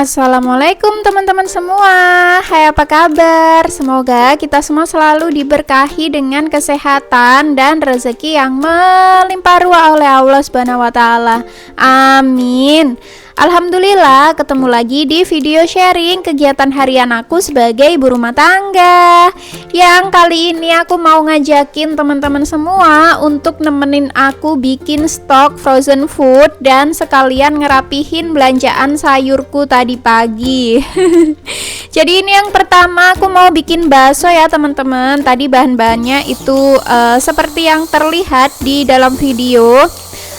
Assalamualaikum teman-teman semua. Hai, apa kabar? Semoga kita semua selalu diberkahi dengan kesehatan dan rezeki yang melimpah ruah oleh Allah Subhanahu wa taala. Amin. Alhamdulillah, ketemu lagi di video sharing kegiatan harian aku sebagai ibu rumah tangga. Yang kali ini aku mau ngajakin teman-teman semua untuk nemenin aku bikin stok frozen food dan sekalian ngerapihin belanjaan sayurku tadi pagi. Jadi ini yang pertama aku mau bikin bakso ya teman-teman. Tadi bahan-bahannya itu seperti yang terlihat di dalam video.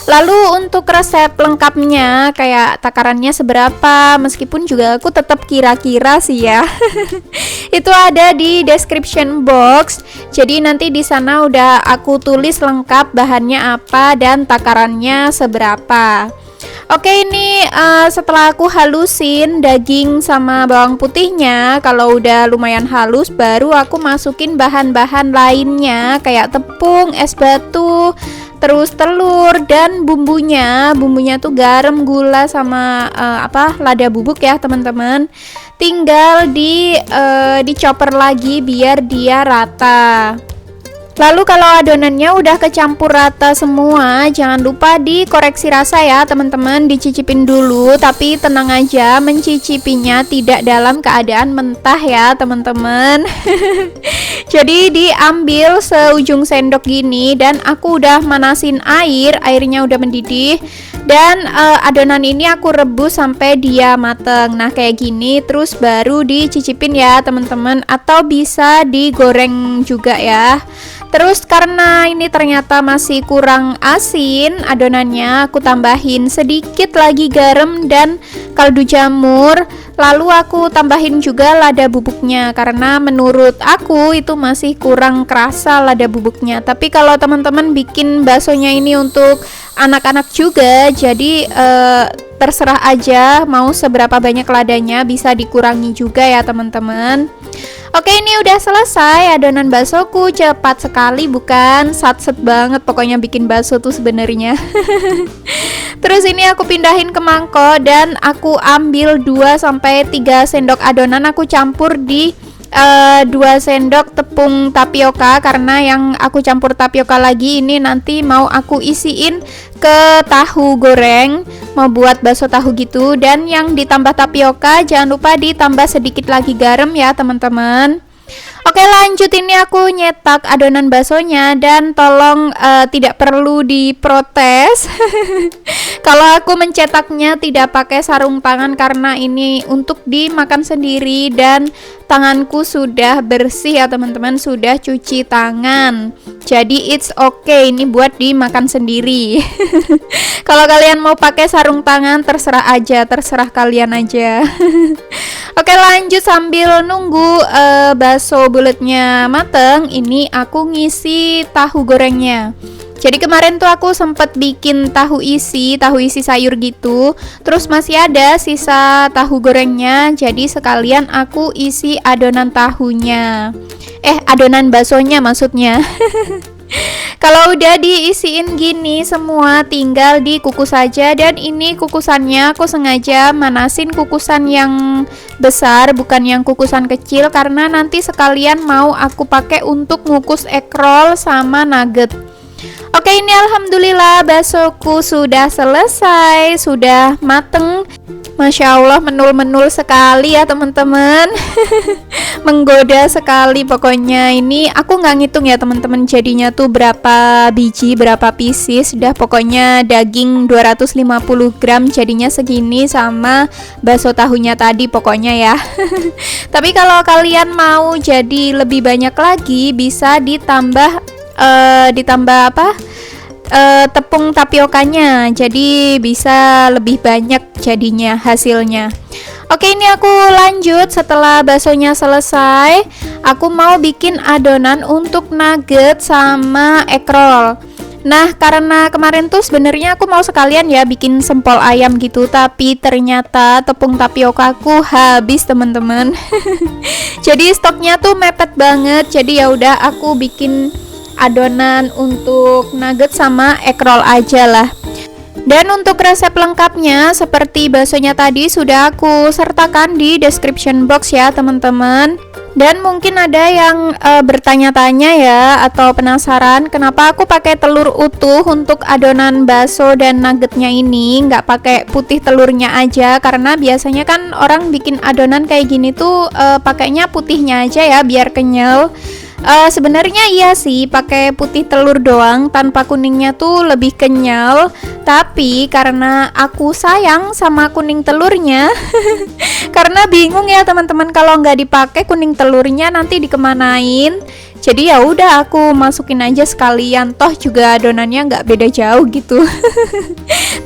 Lalu untuk resep lengkapnya kayak takarannya seberapa, meskipun juga aku tetap kira-kira sih ya. Itu ada di description box. Jadi nanti di sana udah aku tulis lengkap bahannya apa dan takarannya seberapa. Oke, ini setelah aku halusin daging sama bawang putihnya, kalau udah lumayan halus baru aku masukin bahan-bahan lainnya kayak tepung, es batu, terus telur dan bumbunya tuh garam, gula sama lada bubuk ya teman-teman. Tinggal di chopper lagi biar dia rata. Lalu kalau adonannya udah kecampur rata semua, jangan lupa dikoreksi rasa ya teman-teman, dicicipin dulu, tapi tenang aja mencicipinya tidak dalam keadaan mentah ya teman-teman. Jadi diambil seujung sendok gini dan aku udah manasin airnya udah mendidih. Dan adonan ini aku rebus sampai dia mateng. Nah kayak gini terus baru dicicipin ya teman-teman, atau bisa digoreng juga ya. Terus karena ini ternyata masih kurang asin adonannya, aku tambahin sedikit lagi garam dan kaldu jamur. Lalu aku tambahin juga lada bubuknya, karena menurut aku itu masih kurang kerasa lada bubuknya. Tapi kalau teman-teman bikin baksonya ini untuk anak-anak juga, jadi terserah aja mau seberapa banyak ladanya, bisa dikurangi juga ya teman-teman. Oke, ini udah selesai adonan baksoku, cepat sekali bukan? Satset banget pokoknya bikin bakso tuh sebenarnya. Terus ini aku pindahin ke mangkok dan aku ambil 2-3 sendok adonan, aku campur di 2 sendok tepung tapioka, karena yang aku campur tapioka lagi ini nanti mau aku isiin ke tahu goreng, mau buat bakso tahu gitu. Dan yang ditambah tapioka jangan lupa ditambah sedikit lagi garam ya teman-teman. Oke, lanjut, ini aku nyetak adonan baksonya dan tolong tidak perlu diprotes. Kalau aku mencetaknya tidak pakai sarung tangan karena ini untuk dimakan sendiri dan tanganku sudah bersih ya teman-teman, sudah cuci tangan. Jadi it's okay, ini buat dimakan sendiri. Kalau kalian mau pakai sarung tangan terserah aja, terserah kalian aja. Oke, lanjut sambil nunggu bakso bulatnya mateng, ini aku ngisi tahu gorengnya. Jadi kemarin tuh aku sempet bikin tahu isi sayur gitu, terus masih ada sisa tahu gorengnya, jadi sekalian aku isi adonan tahunya. Adonan baksonya maksudnya. Kalau udah diisiin gini semua tinggal dikukus saja. Dan ini kukusannya aku sengaja manasin kukusan yang besar, bukan yang kukusan kecil, karena nanti sekalian mau aku pakai untuk ngukus egg roll sama nugget. Oke, ini alhamdulillah baksoku sudah selesai, sudah mateng. Masya Allah, menul-menul sekali ya teman-teman. Menggoda sekali pokoknya. Ini aku nggak ngitung ya teman-teman, jadinya tuh berapa biji, berapa pieces. Udah pokoknya daging 250 gram jadinya segini, sama bakso tahunya tadi pokoknya ya. Tapi kalau kalian mau jadi lebih banyak lagi, bisa ditambah tepung tapiokanya, jadi bisa lebih banyak jadinya hasilnya. Oke, ini aku lanjut. Setelah baksonya selesai, aku mau bikin adonan untuk nugget sama egg roll. Nah, karena kemarin tuh sebenarnya aku mau sekalian ya bikin sempol ayam gitu, tapi ternyata tepung tapiokaku habis teman-teman. Jadi stoknya tuh mepet banget. Jadi ya udah aku bikin adonan untuk nugget sama egg roll aja lah. Dan untuk resep lengkapnya seperti baksonya tadi sudah aku sertakan di description box ya teman-teman. Dan mungkin ada yang bertanya-tanya ya atau penasaran kenapa aku pakai telur utuh untuk adonan bakso dan nuggetnya ini, nggak pakai putih telurnya aja, karena biasanya kan orang bikin adonan kayak gini tuh pakainya putihnya aja ya biar kenyal. Sebenarnya iya sih, pakai putih telur doang tanpa kuningnya tuh lebih kenyal. Tapi karena aku sayang sama kuning telurnya, karena bingung ya teman-teman kalau nggak dipakai kuning telurnya nanti dikemanain. Jadi ya udah aku masukin aja sekalian, toh juga adonannya nggak beda jauh gitu.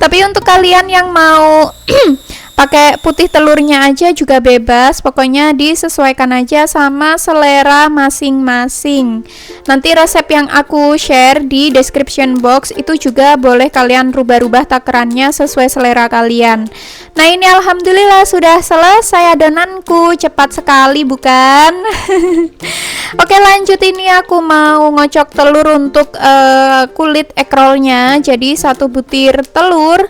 Tapi untuk kalian yang mau pakai putih telurnya aja juga bebas, pokoknya disesuaikan aja sama selera masing-masing. Nanti resep yang aku share di description box itu juga boleh kalian rubah-rubah takarannya sesuai selera kalian. Nah ini alhamdulillah sudah selesai adonanku, cepat sekali bukan? Oke lanjut, ini aku mau ngocok telur untuk kulit ekrolnya. Jadi 1 butir telur,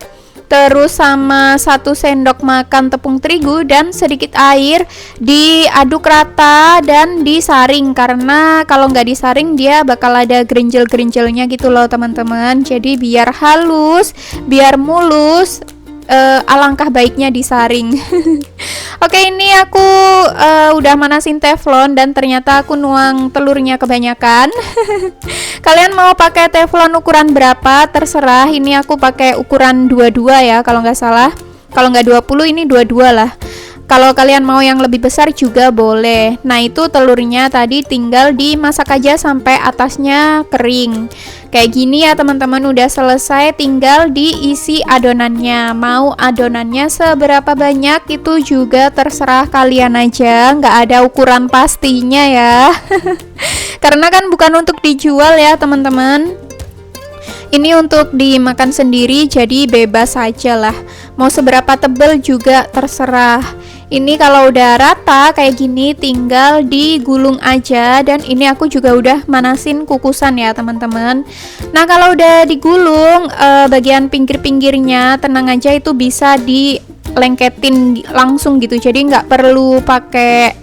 terus sama 1 sendok makan tepung terigu dan sedikit air, diaduk rata dan disaring, karena kalau nggak disaring dia bakal ada gerinjel-gerinjelnya gitu loh teman-teman. Jadi biar halus, biar mulus, alangkah baiknya disaring. Oke, ini aku udah manasin teflon dan ternyata aku nuang telurnya kebanyakan. Kalian mau pakai teflon ukuran berapa terserah, ini aku pakai ukuran 22 ya kalau nggak salah. Kalau nggak 20 ini 22 lah. Kalau kalian mau yang lebih besar juga boleh. Nah itu telurnya tadi tinggal dimasak aja sampai atasnya kering. Kayak gini ya teman-teman, udah selesai, tinggal diisi adonannya. Mau adonannya seberapa banyak itu juga terserah kalian aja, nggak ada ukuran pastinya ya. Karena kan bukan untuk dijual ya teman-teman. Ini untuk dimakan sendiri, jadi bebas aja lah. Mau seberapa tebal juga terserah. Ini kalau udah rata kayak gini tinggal digulung aja, dan ini aku juga udah manasin kukusan ya teman-teman. Nah kalau udah digulung bagian pinggir-pinggirnya tenang aja, itu bisa dilengketin langsung gitu, jadi nggak perlu pakai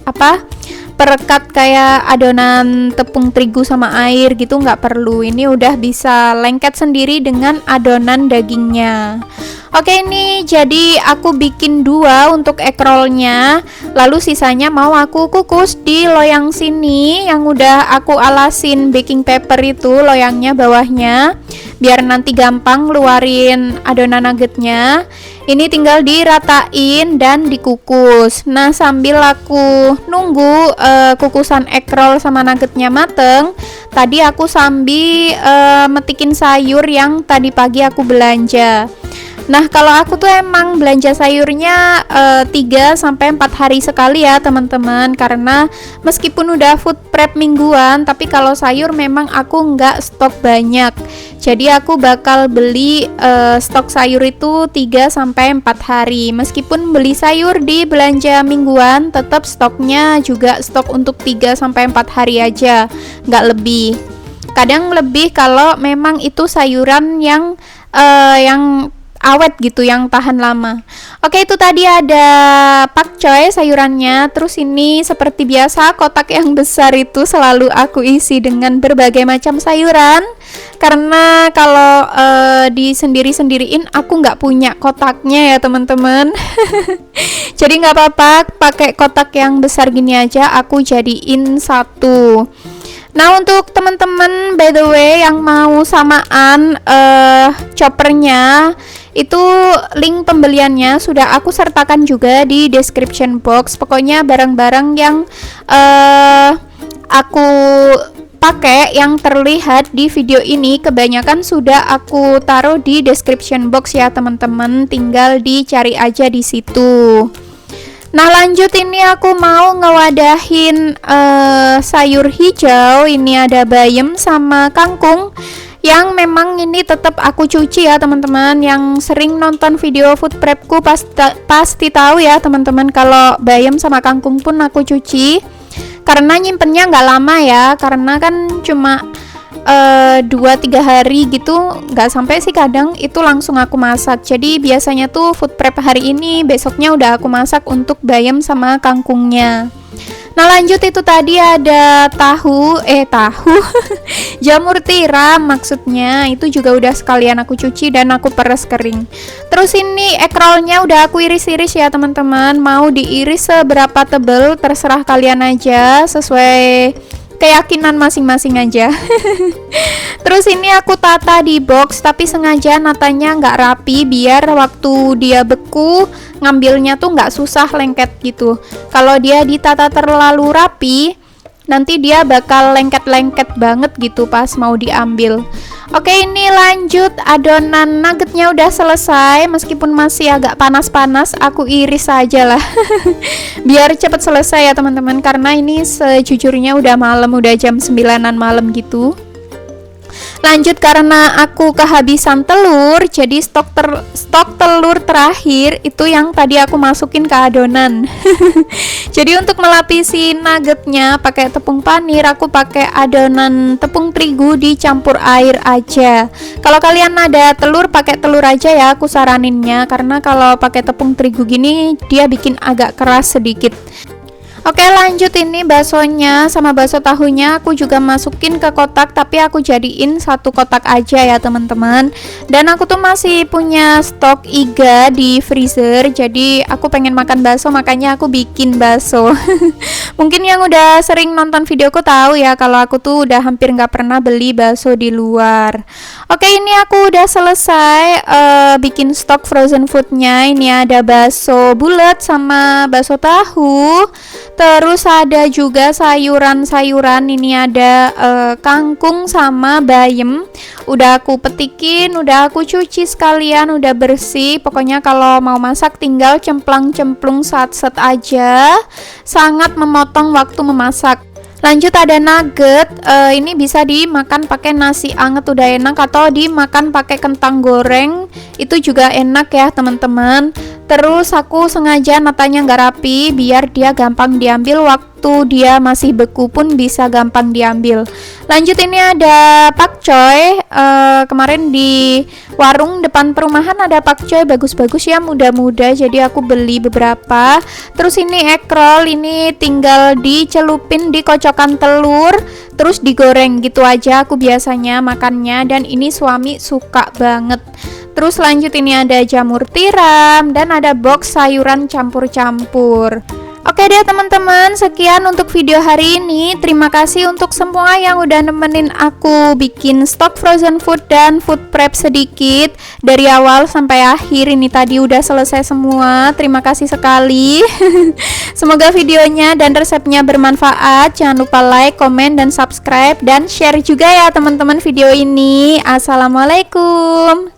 perekat kayak adonan tepung terigu sama air gitu, nggak perlu. Ini udah bisa lengket sendiri dengan adonan dagingnya. Oke, ini jadi aku bikin 2 untuk ekrolnya, lalu sisanya mau aku kukus di loyang sini yang udah aku alasin baking paper itu, loyangnya bawahnya, biar nanti gampang ngeluarin adonan nuggetnya. Ini tinggal diratain dan dikukus. Nah sambil aku nunggu kukusan ekrol sama nuggetnya mateng, tadi aku sambil metikin sayur yang tadi pagi aku belanja. Nah kalau aku tuh emang belanja sayurnya 3-4 hari sekali ya teman-teman, karena meskipun udah food prep mingguan, tapi kalau sayur memang aku nggak stok banyak. Jadi aku bakal beli stok sayur itu 3-4 hari. Meskipun beli sayur di belanja mingguan, tetap stoknya juga stok untuk 3-4 hari aja, nggak lebih. Kadang lebih kalau memang itu sayuran yang awet gitu, yang tahan lama. Oke, itu tadi ada pakcoy sayurannya. Terus ini seperti biasa kotak yang besar itu selalu aku isi dengan berbagai macam sayuran, karena kalau disendiri-sendiriin aku nggak punya kotaknya ya teman-teman. Jadi nggak apa-apa, pakai kotak yang besar gini aja aku jadiin 1. Nah untuk teman-teman by the way yang mau samaan choppernya, itu link pembeliannya sudah aku sertakan juga di description box. Pokoknya barang-barang yang aku pakai yang terlihat di video ini kebanyakan sudah aku taruh di description box ya teman-teman, tinggal dicari aja di situ. Nah lanjut, ini aku mau ngewadahin sayur hijau. Ini ada bayam sama kangkung, yang memang ini tetap aku cuci ya teman-teman. Yang sering nonton video food prepku pasti tahu ya teman-teman, kalau bayam sama kangkung pun aku cuci, karena nyimpennya nggak lama ya, karena kan cuma 2-3 hari gitu, nggak sampai sih kadang, itu langsung aku masak. Jadi biasanya tuh food prep hari ini, besoknya udah aku masak untuk bayam sama kangkungnya. Nah lanjut, itu tadi ada tahu jamur tiram maksudnya, itu juga udah sekalian aku cuci dan aku peres kering. Terus ini egg rollnya udah aku iris-iris ya teman-teman, mau diiris seberapa tebel terserah kalian aja, sesuai keyakinan masing-masing aja. Terus ini aku tata di box, tapi sengaja natanya nggak rapi biar waktu dia beku ngambilnya tuh nggak susah lengket gitu. Kalau dia ditata terlalu rapi, nanti dia bakal lengket-lengket banget gitu pas mau diambil. Oke, ini lanjut, adonan nuggetnya udah selesai, meskipun masih agak panas-panas, aku iris aja lah. Biar cepet selesai ya teman-teman, karena ini sejujurnya udah malam, udah jam 9-an malam gitu. Lanjut, karena aku kehabisan telur, jadi stok telur terakhir itu yang tadi aku masukin ke adonan. Jadi untuk melapisi nuggetnya pakai tepung panir, aku pakai adonan tepung terigu dicampur air aja. Kalau kalian ada telur, pakai telur aja ya, aku saraninnya, karena kalau pakai tepung terigu gini dia bikin agak keras sedikit. Oke, lanjut, ini baksonya sama bakso tahunya aku juga masukin ke kotak, tapi aku jadiin satu kotak aja ya teman-teman. Dan aku tuh masih punya stok iga di freezer, jadi aku pengen makan bakso, makanya aku bikin bakso. Mungkin yang udah sering nonton videoku tahu ya kalau aku tuh udah hampir nggak pernah beli bakso di luar. Oke, ini aku udah selesai bikin stok frozen foodnya. Ini ada bakso bulat sama bakso tahu. Terus ada juga sayuran-sayuran, ini ada kangkung sama bayam. Udah aku petikin, udah aku cuci sekalian, udah bersih. Pokoknya kalau mau masak tinggal cemplang-cemplung set aja. Sangat memotong waktu memasak. Lanjut, ada nugget, ini bisa dimakan pakai nasi anget udah enak, atau dimakan pakai kentang goreng, itu juga enak ya teman-teman. Terus aku sengaja natanya nggak rapi biar dia gampang diambil, waktu dia masih beku pun bisa gampang diambil. Lanjut, ini ada pakcoy, kemarin di warung depan perumahan ada pakcoy bagus-bagus ya, muda-muda, jadi aku beli beberapa. Terus ini egg roll, ini tinggal dicelupin di kocokan telur terus digoreng gitu aja aku biasanya makannya, dan ini suami suka banget. Terus lanjut, ini ada jamur tiram dan ada box sayuran campur-campur. Oke deh teman-teman, sekian untuk video hari ini. Terima kasih untuk semua yang udah nemenin aku bikin stok frozen food dan food prep sedikit dari awal sampai akhir. Ini tadi udah selesai semua. Terima kasih sekali. Semoga videonya dan resepnya bermanfaat. Jangan lupa like, komen, dan subscribe, dan share juga ya teman-teman video ini. Assalamualaikum.